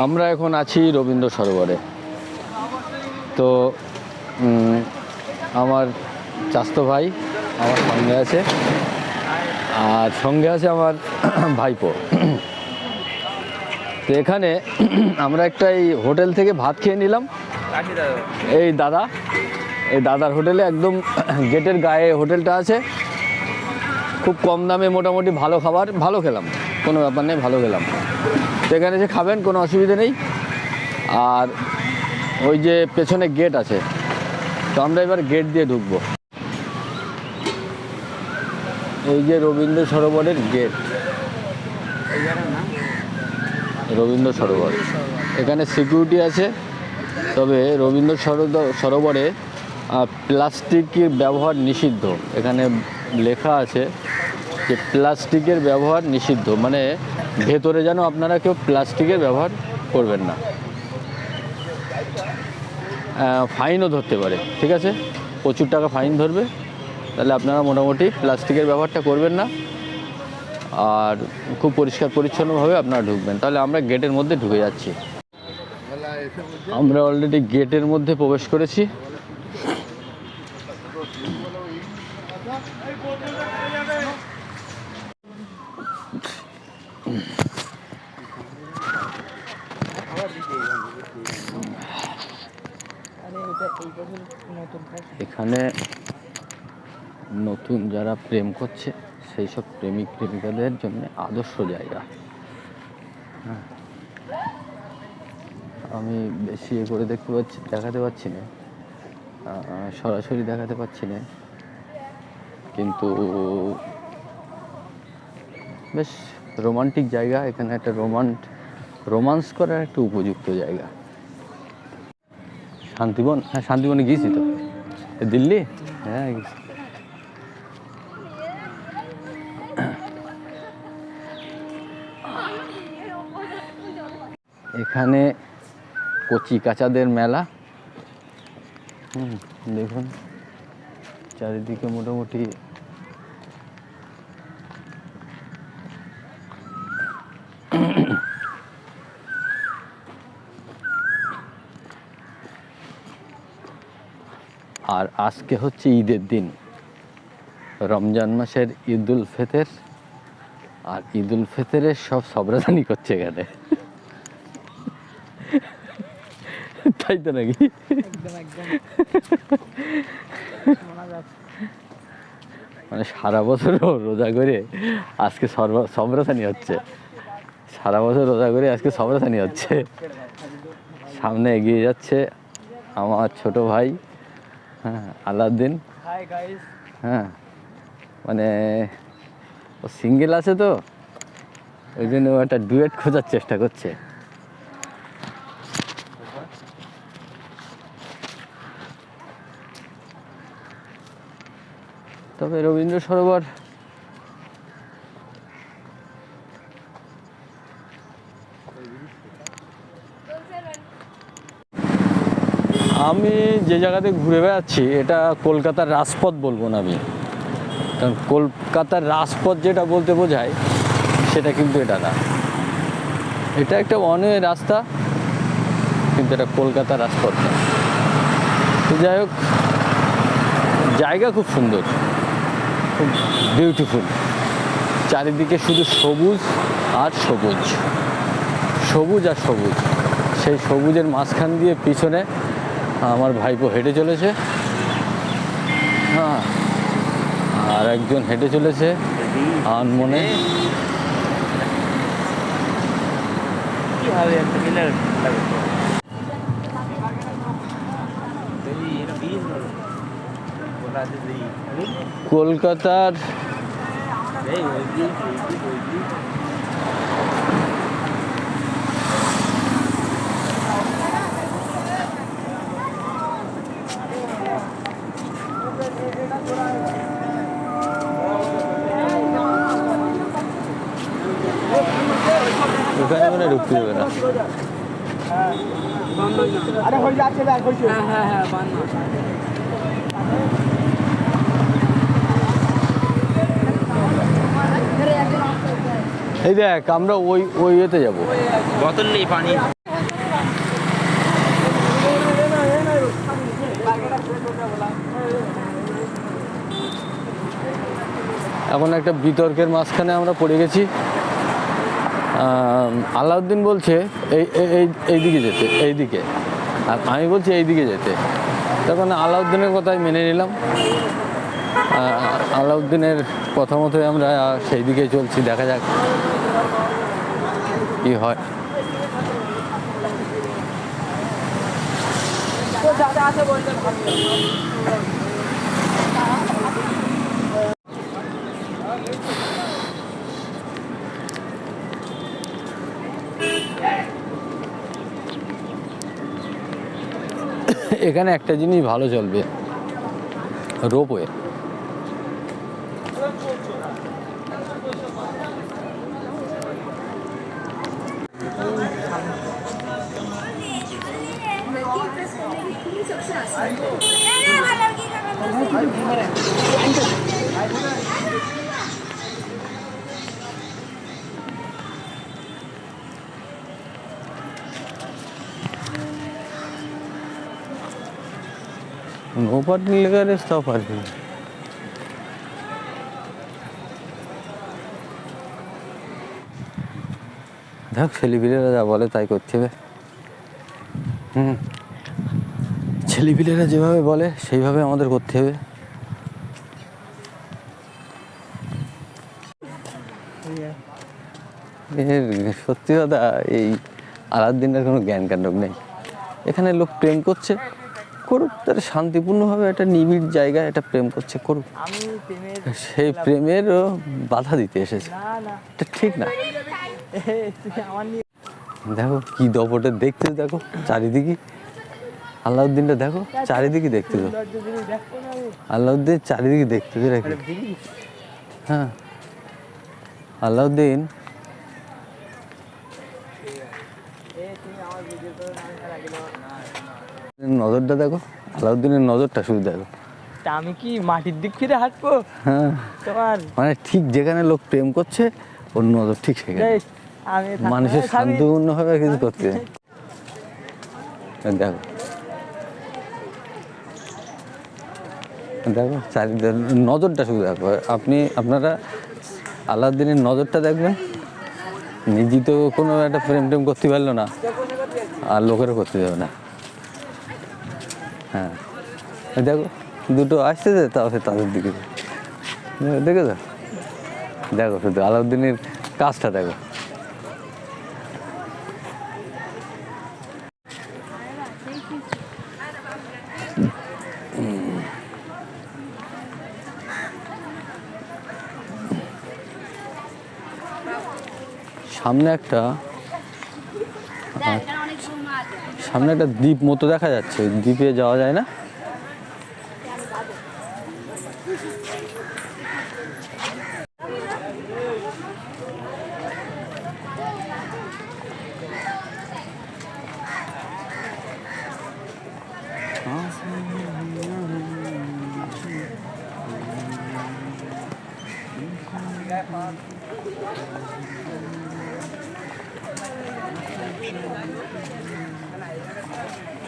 আমরা এখন আছি রবীন্দ্র সরোবরে। তো আমার চাচতো ভাই আমার সঙ্গে আছে, আর সঙ্গে আছে আমার ভাইপো। তো এখানে আমরা একটা এই হোটেল থেকে ভাত খেয়ে নিলাম। এই দাদার হোটেলে, একদম গেটের গায়ে হোটেলটা আছে। খুব কম দামে মোটামুটি ভালো খাবার, ভালো খেলাম, কোনো ব্যাপার নেই, ভালো খেলাম। তো এখানে যে খাবেন কোনো অসুবিধে নেই। আর ওই যে পেছনে গেট আছে, তো আমরা এবার গেট দিয়ে ঢুকবো। এই যে রবীন্দ্র সরোবরের গেট, রবীন্দ্র সরোবর। এখানে সিকিউরিটি আছে, তবে রবীন্দ্র সরোবরে প্লাস্টিকের ব্যবহার নিষিদ্ধ। এখানে লেখা আছে যে প্লাস্টিকের ব্যবহার নিষিদ্ধ, মানে ভেতরে যেন আপনারা কেউ প্লাস্টিকের ব্যবহার করবেন না। ফাইনও ধরতে পারে, ঠিক আছে, প্রচুর টাকা ফাইন ধরবে। তাহলে আপনারা মোটামুটি প্লাস্টিকের ব্যবহারটা করবেন না, আর খুব পরিষ্কার পরিচ্ছন্নভাবে আপনারা ঢুকবেন। তাহলে আমরা গেটের মধ্যে ঢুকে যাচ্ছি। আমরা অলরেডি গেটের মধ্যে প্রবেশ করেছি। এখানে নতুন যারা প্রেম করছে সেই সব প্রেমিক প্রেমিকাদের জন্য আদর্শ জায়গা। হ্যাঁ, আমি বেশি করে দেখাতে পাচ্ছি না, সরাসরি দেখাতে পাচ্ছি না, কিন্তু বেশ রোমান্টিক জায়গা। এখানে একটা রোমান্স করার একটা উপযুক্ত জায়গা। শান্তিবন, হ্যাঁ শান্তিবনে গিয়েছি তো। দিল্লি, হ্যাঁ গেছি। এখানে কচি কাচাদের মেলা। দেখুন চারিদিকে মোটামুটি আর আজকে হচ্ছে ঈদের দিন, রমজান মাসের ঈদুল ফিতর। আর ঈদুল ফিতরের সব সবরাদানি করছে এখানে, তাই তো নাকি? মানে সারা বছর রোজা করে আজকে সবরাদানি হচ্ছে, সারা বছর রোজা করে আজকে সবরাদানি হচ্ছে। সামনে এগিয়ে যাচ্ছে আমার ছোট ভাই, হ্যাঁ আলাউদ্দিন। হ্যাঁ, মানে ও সিঙ্গেল আছে তো, ওই জন্য ও একটা ডুয়েট খোঁজার চেষ্টা করছে। তবে রবীন্দ্র সরোবর আমি যে জায়গাতে ঘুরে বেড়াচ্ছি এটা কলকাতার রাজপথ বলবো না আমি, কারণ কলকাতার রাজপথ যেটা বলতে বোঝায় সেটা কিন্তু এটা না। এটা একটা ওয়ানওয়ে রাস্তা, কিন্তু এটা কলকাতার রাজপথ না। তো যাই হোক, জায়গা খুব সুন্দর, খুব বিউটিফুল। চারিদিকে শুধু সবুজ আর সবুজ, সবুজ আর সবুজ। সেই সবুজের মাঝখান দিয়ে পিছনে আমার ভাইপো হেঁটে চলেছে, হ্যাঁ, আর একজন হেঁটে চলেছে আনমনে। কলকাতার ওখানে মানে ঢুকতে দেবে না। এই দেখ আমরা ওই ইয়েতে যাবো, বোতল নেই পানি। এখন একটা বিতর্কের মাঝখানে আমরা পড়ে গেছি। আলাউদ্দিন বলছে এই দিকে যেতে, এই দিকে, আর আমি বলছি এই দিকে যেতে। তখন আলাউদ্দিনের কথাই মেনে নিলাম। আলাউদ্দিনের কথা মতোই আমরা সেই দিকে চলছি, দেখা যাক কি হয়। এখানে একটা জিনিস ভালো চলবে, রোপওয়ে। नो पार्किंग लगा रहे, स्टॉप पार्किंग। দেখ ছেলেপিলেরা যা বলে তাই করতে হবে। ছেলেপিলেরা যেভাবে বলে সেইভাবে আমাদের করতে হবে। সত্যি কথা, এই আলাউদ্দিনের কোনো জ্ঞান কাণ্ড নেই। এখানে লোক প্রেম করছে, করুক, তারা শান্তিপূর্ণভাবে একটা নিবিড় জায়গায় একটা প্রেম করছে, করুক। সেই প্রেমের বাধা দিতে এসেছে, এটা ঠিক না। দেখো কি দপটে দেখতে, দেখো চারিদিকে আলাউদ্দিনটা, দেখো চারিদিকে দেখতে, আলাউদ্দিন চারিদিকে দেখতেছে রাখি। হ্যাঁ, আলাউদ্দিন নজরটা দেখো, আলাউদ্দিনের নজরটা শুধু দেখো। আমি কি মাটির দিক ফিরে হাঁটবো? হ্যাঁ, তোমার মানে ঠিক যেখানে লোক প্রেম করছে ওর নজর ঠিক সেখানে। মানুষের শান্তিপূর্ণভাবে কিছু করতে দেখো, দেখো চারিদিকে নজরটা শুধু দেখো। আপনারা আলাউদ্দিনের নজরটা দেখবেন। নিজে তো কোনো একটা প্রেম টেম করতে পারলো না, আর লোকেরও করতে দেবে না। হ্যাঁ, দেখো দুটো আসতেছে, তাহলে তাদের দিকে দেখো, দেখো শুধু আলাউদ্দিনের কাজটা দেখো। সামনে একটা দ্বীপ মতো দেখা যাচ্ছে, দ্বীপে যাওয়া যায় না?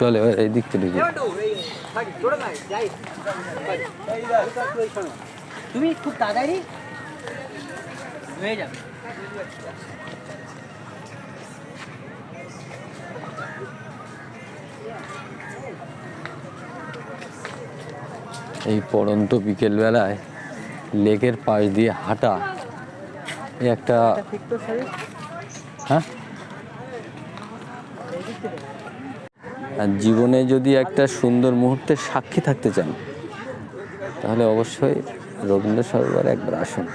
চলে এবার এই দিক থেকে তুমি খুব তাড়াতাড়ি হয়ে যাবে। এই পড়ন্ত বিকেলবেলায় লেকের পাশ দিয়ে হাঁটা একটা, হ্যাঁ, আর জীবনে যদি একটা সুন্দর মুহূর্তের সাক্ষী থাকতে চান তাহলে অবশ্যই রবীন্দ্র সরোবর একবার আসুন।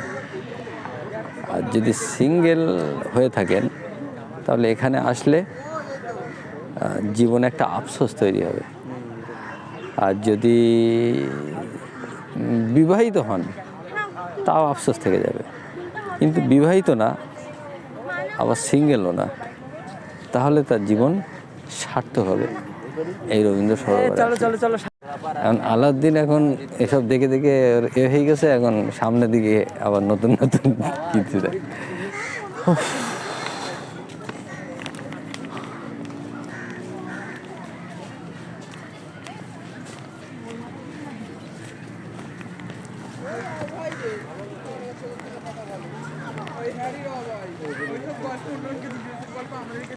আর যদি সিঙ্গেল হয়ে থাকেন তাহলে এখানে আসলে জীবনে একটা আফসোস তৈরি হবে। আর যদি বিবাহিত হন তাও আফসোস থেকে যাবে, কিন্তু বিবাহিত না আবার সিঙ্গেলও না, তাহলে তার জীবন সার্থক হবে এই রবীন্দ্র সরোবর। এখন আলাউদ্দিন এখন এসব দেখে দেখে এ হয়ে গেছে, এখন সামনের দিকে আবার নতুন নতুন কিছু দেয়।